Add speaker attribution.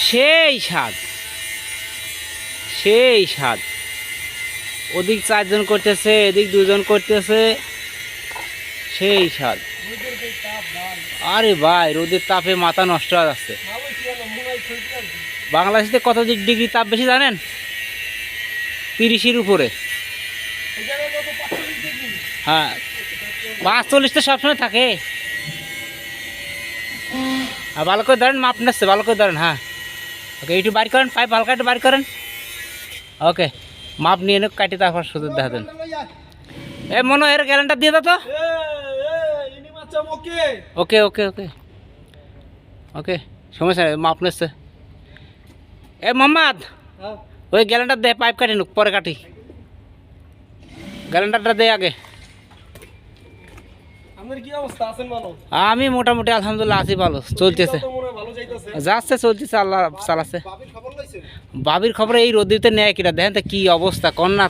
Speaker 1: সেই স্বাদ, সেই স্বাদ। ওদিক 4 জন করতেছে, এদিক 2 জন করতেছে, সেই স্বাদ। আরে ভাই রোদের তাপে মাথা নষ্ট হয়ে যাচ্ছে। বাংলাদেশে কত ডিগ্রি তাপ বেশি জানেন? 30-এর উপরে। হ্যাঁ 45 তো সবসময় থাকে। হ্যাঁ ভালো করে ধরেন, মাপ নিচ্ছে, ভালো করে ধরেন। হ্যাঁ ওকে, একটু বাইর করেন, পাইপ হালকা একটু বাইর করেন। ওকে, মাপ নিয়ে নে, কাটি তারপর সুযোগ দেখা দেন। এ মনো এর গ্যারান্টার দিয়ে দাও তো। ওকে ওকে ওকে ওকে, সমস্যা নেই, মাপ নিচ্ছে। এ মোহাম্মদ, ওই গ্যারান্টার দে, পাইপ কাটি নুক, পরে কাটি। গ্যারান্টারটা দে আগে। আমি মোটামুটি আলহামদুলিল্লাহ আছি, ভালো চলতেছে, যাচ্ছে চলতেছে, আল্লাহ চালাচ্ছে। বাবির খবর এই রোদিতে নেয় কিনা দেখেন তো কি অবস্থা, কন্যা।